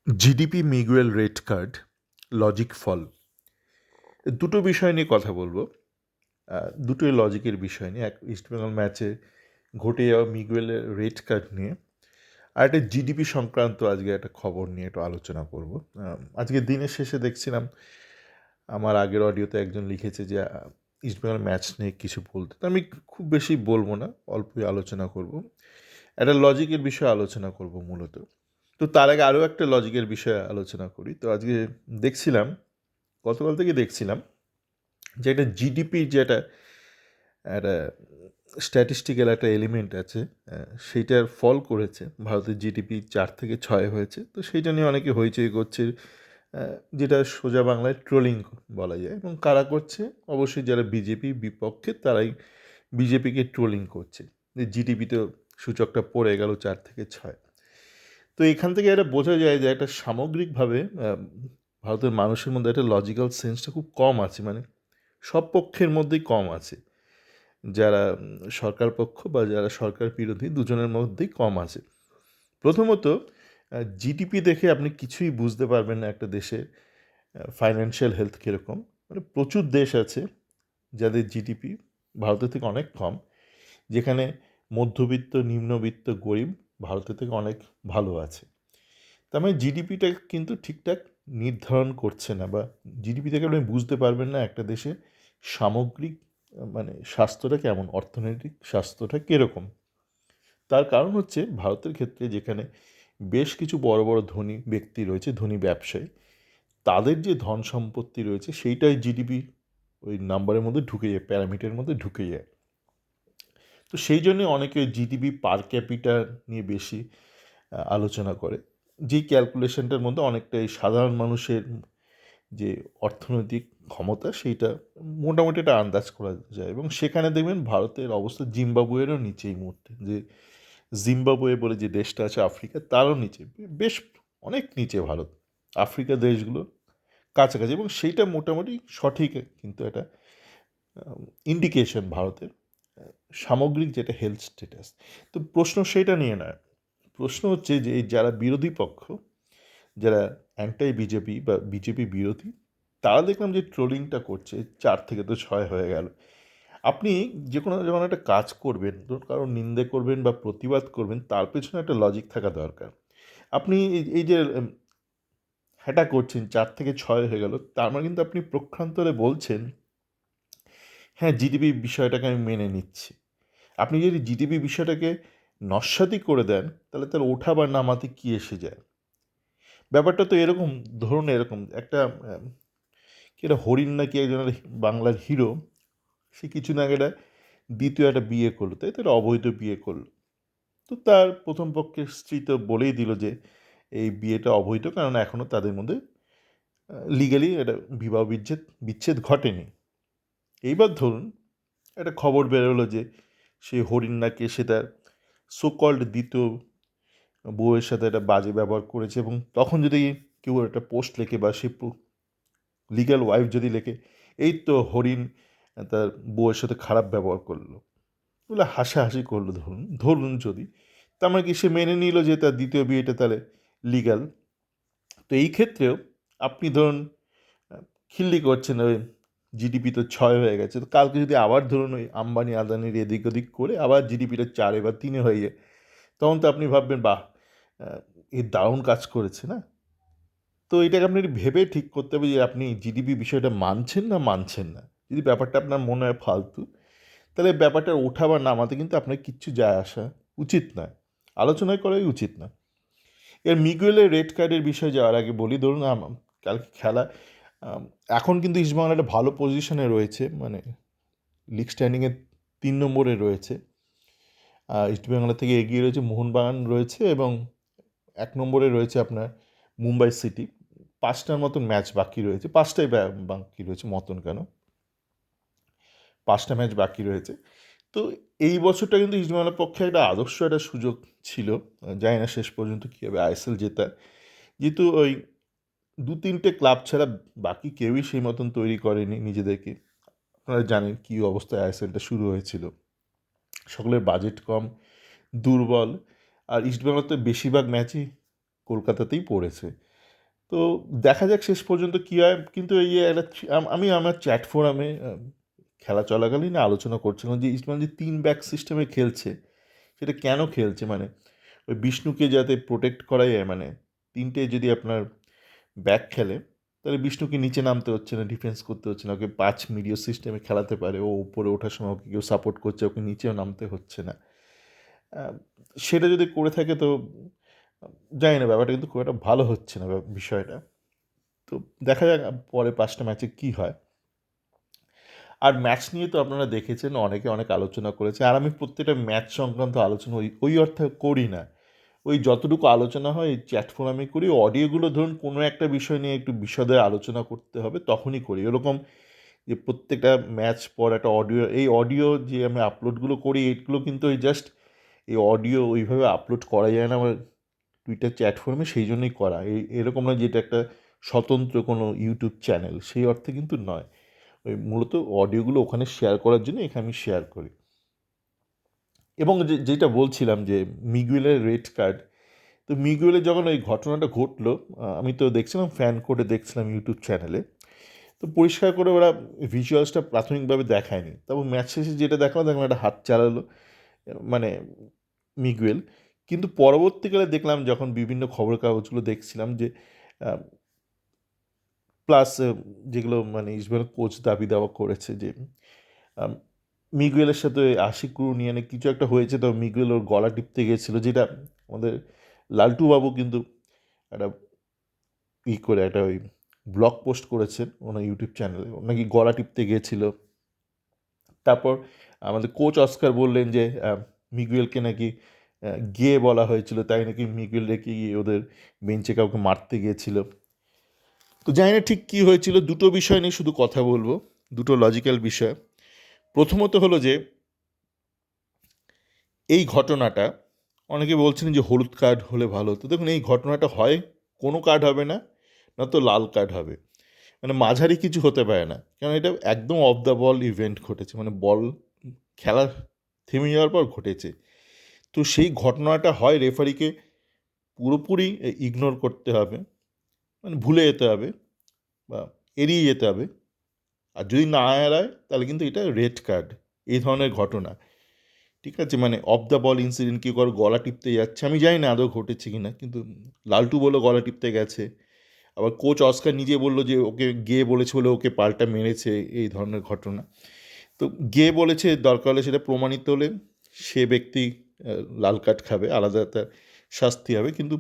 GDP Miguel red card logic ফল দুটো বিষয় নিয়ে কথা বলবো। দুটোই লজিকের বিষয় নিয়ে, এক ইস্টবেঙ্গল ম্যাচে ঘটে যাওয়া মিগুয়েলের রেড কার্ড নিয়ে, আর একটা জিডিপি সংক্রান্ত আজকে একটা খবর নিয়ে একটু আলোচনা করব। আজকে দিনের শেষে দেখছিলাম আমার আগের অডিওতে একজন লিখেছে যে ইস্টবেঙ্গল ম্যাচ নিয়ে কিছু বলতে, তো আমি খুব বেশি বলবো না, অল্পই আলোচনা করব। একটা লজিকের বিষয়ে আলোচনা করব মূলত। তো তার আগে আরও একটা লজিকের বিষয়ে আলোচনা করি। তো আজকে দেখছিলাম, গতকাল থেকে দেখছিলাম যে একটা জিডিপির যে একটা স্ট্যাটিস্টিক্যাল একটা এলিমেন্ট আছে, সেইটার ফল করেছে। ভারতের জিডিপি 4 থেকে 6 হয়েছে, তো সেইটা নিয়ে অনেকে হইচই করছে, যেটা সোজা বাংলায় ট্রোলিং বলা যায়। এবং কারা করছে? অবশ্যই যারা বিজেপি বিপক্ষে, তারাই বিজেপিকে ট্রোলিং করছে যে জিডিপি তো সূচকটা পড়ে গেল 4 থেকে 6। তো এখান থেকে এটা বোঝা যায় যে একটা সামগ্রিকভাবে ভারতের মানুষের মধ্যে একটা লজিক্যাল সেন্সটা খুব কম আছে, মানে সব পক্ষের মধ্যেই কম আছে। যারা সরকার পক্ষ বা যারা সরকার বিরোধী, দুজনের মধ্যেই কম আছে। প্রথমত, জিডিপি দেখে আপনি কিছুই বুঝতে পারবেন না একটা দেশের ফাইন্যান্সিয়াল হেলথ কীরকম। মানে প্রচুর দেশ আছে যাদের জিডিপি ভারতের থেকে অনেক কম, যেখানে মধ্যবিত্ত, নিম্নবিত্ত, গরিব ভারতের থেকে অনেক ভালো আছে। তার মানে জিডিপিটা কিন্তু ঠিকঠাক নির্ধারণ করছে না, বা জিডিপি থেকে আপনি বুঝতে পারবেন না একটা দেশে সামগ্রিক মানে স্বাস্থ্যটা কেমন, অর্থনৈতিক স্বাস্থ্যটা কীরকম। তার কারণ হচ্ছে ভারতের ক্ষেত্রে যেখানে বেশ কিছু বড় বড় ধনী ব্যক্তি রয়েছে, ধনী ব্যবসায়ী, তাদের যে ধন সম্পত্তি রয়েছে সেইটাই জিডিপি ওই নাম্বারের মধ্যে ঢুকে যায়, প্যারামিটারের মধ্যে ঢুকে যায়। তো সেই জন্যে অনেকে জিডিপি পার ক্যাপিটা নিয়ে বেশি আলোচনা করে, যেই ক্যালকুলেশনটার মধ্যে অনেকটা এই সাধারণ মানুষের যে অর্থনৈতিক ক্ষমতা সেইটা মোটামুটি একটা আন্দাজ করা যায়। এবং সেখানে দেখবেন ভারতের অবস্থা জিম্বাবুয়েরও নিচে এই মুহূর্তে, যে জিম্বাবুয়ে বলে যে দেশটা আছে আফ্রিকা, তারও নিচে, বেশ অনেক নিচে ভারত আফ্রিকা দেশগুলো কাছাকাছি। এবং সেইটা মোটামুটি সঠিক, কিন্তু একটা ইন্ডিকেশন ভারতের সামগ্রিক যেটা হেলথ স্ট্যাটাস। তো প্রশ্ন সেটা নিয়ে নয়, প্রশ্ন হচ্ছে যে যারা বিরোধী পক্ষ, যারা অ্যান্টাই বিজেপি বা বিজেপি বিরোধী, তারা দেখলাম যে ট্রোলিংটা করছে 4 থেকে 6 হয়ে গেল। আপনি যে কোনো যখন একটা কাজ করবেন, ধরুন কারণ নিন্দে করবেন বা প্রতিবাদ করবেন, তার পেছনে একটা লজিক থাকা দরকার। আপনি এই যে হ্যাটা করছেন 4 থেকে 6 হয়ে গেল, তার মানে কিন্তু আপনি প্রক্ষান্তরে বলছেন হ্যাঁ জিডিপি বিষয়টাকে আমি মেনে নিচ্ছি। আপনি যদি জিডিপি বিষয়টাকে নস্যাৎ করে দেন, তাহলে তার ওঠা বা নামাতে কী এসে যায়? ব্যাপারটা তো এরকম, ধরুন এরকম একটা কি একটা হরিণ নাকি একজনের বাংলার হিরো, সে কিছুদিন আগে একটা দ্বিতীয় একটা বিয়ে করলো, তাই তো একটা অবৈধ বিয়ে করলো। তো তার প্রথম পক্ষের স্ত্রী তো বলেই দিল যে এই বিয়েটা অবৈধ, কারণ এখনও তাদের মধ্যে লিগালি একটা বিবাহ বিচ্ছেদ বিচ্ছেদ ঘটেনি। এইবার ধরুন একটা খবর বেরোলো যে সে হরিণ নাকি সে তার সোকল্ড দ্বিতীয় বউয়ের সাথে একটা বাজে ব্যবহার করেছে। এবং তখন যদি কেউ একটা পোস্ট লেখে বা সে লিগ্যাল ওয়াইফ যদি লেখে এই তো হরিণ তার বউয়ের সাথে খারাপ ব্যবহার করলো, বলে হাসাহাসি করলো, ধরুন ধরুন যদি, তার মানে কি সে মেনে নিল যে তার দ্বিতীয় বিয়েটা তাহলে লিগ্যাল। তো এই ক্ষেত্রেও আপনি ধরুন খিল্লি করছেন ওই জিডিপি তো 6 হয়ে গেছে, তো কালকে যদি আবার ধরুন ওই আম্বানি আদানির এদিক ওদিক করে আবার জিডিপিটা 4 বা 3 হয়ে যায়, তখন তো আপনি ভাববেন বাহ, এ দারুণ কাজ করেছে না। তো এটাকে আপনি ভেবে ঠিক করতে হবে যে আপনি জিডিপি বিষয়টা মানছেন না মানছেন না। যদি ব্যাপারটা আপনার মনে হয় ফালতু, তাহলে ব্যাপারটা ওঠা বা নামাতে কিন্তু আপনার কিচ্ছু যায় আসা উচিত নয়, আলোচনায় করাই উচিত না। এর মিগুয়েলের রেড কার্ডের বিষয়ে যাওয়ার আগে বলি, ধরুন কালকে খেলা, এখন কিন্তু ইস্টবেঙ্গল একটা ভালো পজিশনে রয়েছে, মানে লিগ স্ট্যান্ডিংয়ে 3 নম্বরে রয়েছে। ইস্টবেঙ্গলের থেকে এগিয়ে রয়েছে মোহনবাগান রয়েছে, এবং 1 নম্বরে রয়েছে আপনার মুম্বাই সিটি। 5টার মতন ম্যাচ বাকি রয়েছে, 5টাই বাকি রয়েছে মতন কেন, 5টা ম্যাচ বাকি রয়েছে। তো এই বছরটা কিন্তু ইস্টবেঙ্গলের পক্ষে একটা আদর্শ একটা সুযোগ ছিল, জানি না শেষ পর্যন্ত কী হবে আইএসএল জেতার। যেহেতু ওই 2-3টে ক্লাব ছাড়া বাকি কেউই সেই মতন তৈরি করেনি নিজেদেরকে। আপনারা জানেন কী অবস্থায় আইএসএলটা শুরু হয়েছিল, সকলের বাজেট কম, দুর্বল। আর ইস্টবেঙ্গল তো বেশিরভাগ ম্যাচই কলকাতাতেই পড়েছে। তো দেখা যাক শেষ পর্যন্ত কী হয়। কিন্তু এই যে একটা আমি আমার চ্যাট ফোরামে খেলা চলাকালীন আলোচনা করছিলাম যে ইস্টবেঙ্গল যে 3 ব্যাক সিস্টেমে খেলছে, সেটা কেন খেলছে? মানে ওই বিষ্ণুকে যাতে প্রোটেক্ট করা যায়, মানে 3টে যদি আপনার ব্যাক খেলে তাহলে বিষ্ণুকে নিচে নামতে হচ্ছে না, ডিফেন্স করতে হচ্ছে না, ওকে 5 মিডিও সিস্টেমে খেলাতে পারে, ও উপরে ওঠার সময় ওকে কেউ সাপোর্ট করছে, ওকে নিচেও নামতে হচ্ছে না। আহ, সেটা যদি করে থাকে তো জানি না, ব্যাপারটা কিন্তু খুব একটা ভালো হচ্ছে না বিষয়টা। তো দেখা যাক পরে 5টা ম্যাচে কী হয়। আর ম্যাচ নিয়ে তো আপনারা দেখেছেন অনেকে অনেক আলোচনা করেছে, আর আমি প্রত্যেকটা ম্যাচ সংক্রান্ত আলোচনা ওই ওই অর্থে করি না। ওই যতটুকু আলোচনা হয় এই চ্যাট ফোরামে করি, অডিওগুলো ধরুন কোনো একটা বিষয় নিয়ে একটু বিশদে আলোচনা করতে হবে তখনই করি। এরকম যে প্রত্যেকটা ম্যাচ পর একটা অডিও, এই অডিও যে আমি আপলোডগুলো করি এইগুলো কিন্তু ওই জাস্ট এই অডিও ওইভাবে আপলোড করা যায় না আমার টুইটার চ্যাট ফোরামে, সেই জন্যই করা। এরকম না যেটা একটা স্বতন্ত্র কোনো ইউটিউব চ্যানেল, সেই অর্থে কিন্তু নয়। ওই মূলত অডিওগুলো ওখানে শেয়ার করার জন্য এখানে আমি শেয়ার করি। এবং যেটা বলছিলাম যে মিগুয়েলের রেড কার্ড, তো মিগুয়েলের যখন ওই ঘটনাটা ঘটলো, আমি তো দেখছিলাম ফ্যান কোডে দেখছিলাম ইউটিউব চ্যানেলে, তো পরিষ্কার করে ওরা ভিজুয়ালসটা প্রাথমিকভাবে দেখায়নি। তারপর ম্যাচ শেষে যেটা দেখলাম একটা হাত চালালো, মানে মিগুয়েল। কিন্তু পরবর্তীকালে দেখলাম যখন বিভিন্ন খবরের কাগজগুলো দেখছিলাম যে প্লাস যেগুলো মানে ইস্টবেঙ্গল কোচ দাবি দাওয়া করেছে যে আম, মিগুয়েলের সাথে আশিক কুরুনিয়ানে কিছু একটা হয়েছে, তো মিগুয়েল ওর গলা টিপতে গিয়েছিল, যেটা আমাদের লালটু বাবু কিন্তু একটা করে একটা ওই ব্লগ পোস্ট করেছেন ওনার ইউটিউব চ্যানেলে, নাকি গলা টিপতে গিয়েছিল। তারপর আমাদের কোচ অস্কার বললেন যে মিগুয়েলকে নাকি গিয়ে বলা হয়েছিল, তাই নাকি মিগুয়েল রেখে গিয়ে ওদের বেঞ্চে কাউকে মারতে গিয়েছিল। তো জানি না ঠিক কী হয়েছিল, দুটো বিষয় নিয়ে শুধু কথা বলবো, দুটো লজিক্যাল বিষয়। প্রথমত হলো যে এই ঘটনাটা অনেকে বলছেন যে হলুদ কার্ড হলে ভালো হতো। দেখুন এই ঘটনাটা হয় কোনো কার্ড হবে না, না তো লাল কার্ড হবে, মানে মাঝারি কিছু হতে পারে না, কারণ এটা একদম অফ দ্য বল ইভেন্ট ঘটেছে, মানে বল খেলা থেমে যাওয়ার পর ঘটেছে। তো সেই ঘটনাটা হয় রেফারিকে পুরোপুরি ইগনোর করতে হবে, মানে ভুলে যেতে হবে বা এড়িয়ে যেতে হবে। আর যদি না এড়ায় তাহলে কিন্তু এটা রেড কার্ড। এই ধরনের ঘটনা, ঠিক আছে, মানে অফ দ্য বল ইনসিডেন্ট, কেউ কারো গলা টিপতে যাচ্ছে, আমি জানি না আদৌ ঘটেছে কি না, কিন্তু লালটু বললো গলা টিপতে গেছে, আবার কোচ অস্কার নিজে বললো যে ওকে গিয়ে বলেছে বলে ওকে পাল্টা মেরেছে, এই ধরনের ঘটনা। তো গিয়ে বলেছে, দরকার হলে সেটা প্রমাণিত হলে সে ব্যক্তি লাল কার্ড খাবে, আলাদা তার শাস্তি হবে। কিন্তু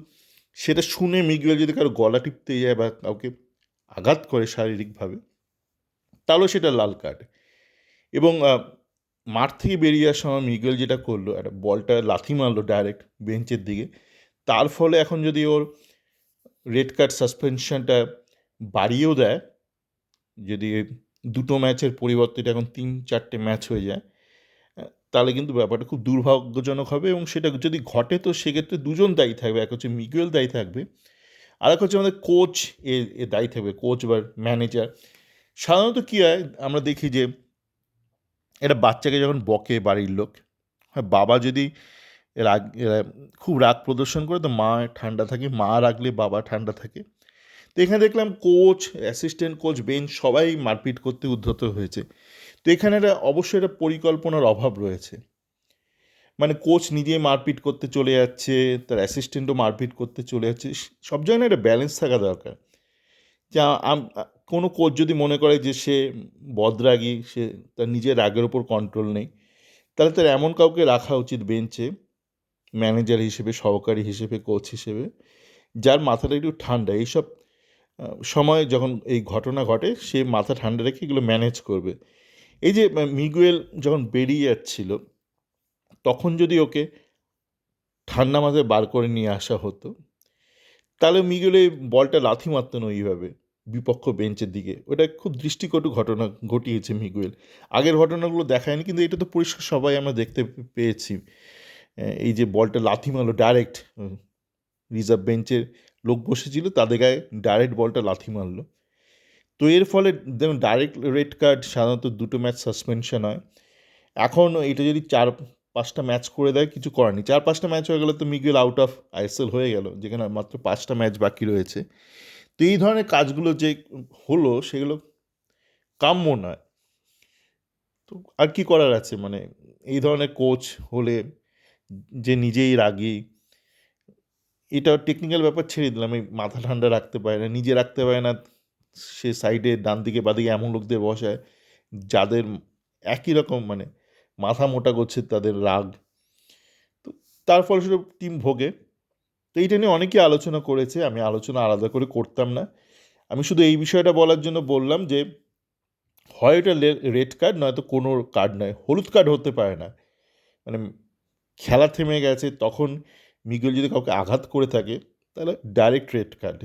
সেটা শুনে মিগুয়েল যদি কারো গলা টিপতে যায় বা কাউকে আঘাত করে শারীরিকভাবে, তাহলেও সেটা লাল কার্ড। এবং মাঠ থেকে বেরিয়ে আসার সময় মিগুয়েল যেটা করলো, একটা বলটা লাথি মারলো ডাইরেক্ট বেঞ্চের দিকে, তার ফলে এখন যদি ওর রেড কার্ড সাসপেনশনটা বাড়িয়েও দেয়, যদি 2টো ম্যাচের পরিবর্তে এটা এখন 3-4টে ম্যাচ হয়ে যায়, তাহলে কিন্তু ব্যাপারটা খুব দুর্ভাগ্যজনক হবে। এবং সেটা যদি ঘটে তো সেক্ষেত্রে দুজন দায়ী থাকবে, এক হচ্ছে মিগুয়েল দায়ী থাকবে, আর এক হচ্ছে আমাদের কোচ এ দায়ী থাকবে, কোচ বা ম্যানেজার। সাধারণত কী হয় আমরা দেখি যে একটা বাচ্চাকে যখন বকে বাড়ির লোক, হয় বাবা যদি রাগ খুব রাগ প্রদর্শন করে তো মা ঠান্ডা থাকে, মা রাগলে বাবা ঠান্ডা থাকে। তো এখানে দেখলাম কোচ, অ্যাসিস্ট্যান্ট কোচ, বেঞ্চ সবাই মারপিট করতে উদ্ধত হয়েছে। তো এখানে অবশ্যই একটা পরিকল্পনার অভাব রয়েছে, মানে কোচ নিজে মারপিট করতে চলে যাচ্ছে, তার অ্যাসিস্ট্যান্টও মারপিট করতে চলে যাচ্ছে, সব জায়গায় একটা ব্যালেন্স থাকা দরকার। যা কোনো কোচ যদি মনে করে যে সে বদরাগী, সে তার নিজের রাগের ওপর কন্ট্রোল নেই, তাহলে তার এমন কাউকে রাখা উচিত বেঞ্চে, ম্যানেজার হিসেবে, সহকারী হিসেবে, কোচ হিসেবে, যার মাথাটা একটু ঠান্ডা। এইসব সময় যখন এই ঘটনা ঘটে সে মাথা ঠান্ডা রেখে এগুলো ম্যানেজ করবে। এই যে মিগুয়েল যখন বেরিয়ে যাচ্ছিল, তখন যদি ওকে ঠান্ডা মাথায় বার করে নিয়ে আসা হতো, তাহলে মিগুয়েল এই বলটা লাথি মারতো না ওইভাবে বিপক্ষ বেঞ্চের দিকে। ওটা খুব দৃষ্টিকটু ঘটনা ঘটিয়েছে মিগুয়েল। আগের ঘটনাগুলো দেখায়নি, কিন্তু এটা তো পরিষ্কার সবাই আমরা দেখতে পেয়েছি। এই যে বলটা লাথি মারলো ডাইরেক্ট, রিজার্ভ বেঞ্চের লোক বসেছিল তাদের গায়ে ডাইরেক্ট বলটা লাথি মারলো। তো এর ফলে যেমন ডাইরেক্ট রেড কার্ড সাধারণত 2টো ম্যাচ সাসপেনশন হয়। এখন এটা যদি 4-5টা ম্যাচ করে দেয়, কিছু করার নেই। 4-5টা ম্যাচ হয়ে গেলে তো মিগুয়েল আউট অফ আইএসএল হয়ে গেল, যেখানে মাত্র 5টা ম্যাচ বাকি রয়েছে। তো এই ধরনের কাজগুলো যে হলো সেগুলো কাম্য নয়। তো আর কি করার আছে, মানে এই ধরনের কোচ হলে যে নিজেই রাগী, এটা টেকনিক্যাল ব্যাপার ছেড়ে দিলাম, এই মাথা ঠান্ডা রাখতে পারে না, নিজে রাখতে পারে না, সে সাইডে ডান দিকে বাদিকে এমন লোকদের বসায় যাদের একই রকম, মানে মাথা মোটা করছে তাদের রাগ। তো তার ফলস্বরূপ টিম ভোগে। তো এইটা নিয়ে অনেকেই আলোচনা করেছে, আমি আলোচনা আলাদা করে করতাম না। আমি শুধু এই বিষয়টা বলার জন্য বললাম যে হয় এটা রেড কার্ড, নয়তো কোনো কার্ড নয়, হলুদ কার্ড হতে পারে না। মানে খেলা থেমে গেছে তখন মিগুয়েল যদি কাউকে আঘাত করে থাকে তাহলে ডাইরেক্ট রেড কার্ড।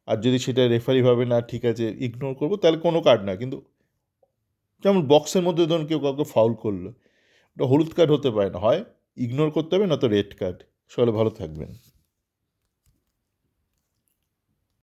আর যদি সেটা রেফারি ভাবে না ঠিক আছে ইগনোর করবো, তাহলে কোনো কার্ড না। কিন্তু যেমন বক্সের মধ্যে ধরুন কেউ কাউকে ফাউল করলো, ওটা হলুদ কার্ড হতে পারে না, হয় ইগনোর করতে হবে, না তো রেড কার্ড। সবাই ভালো থাকবেন।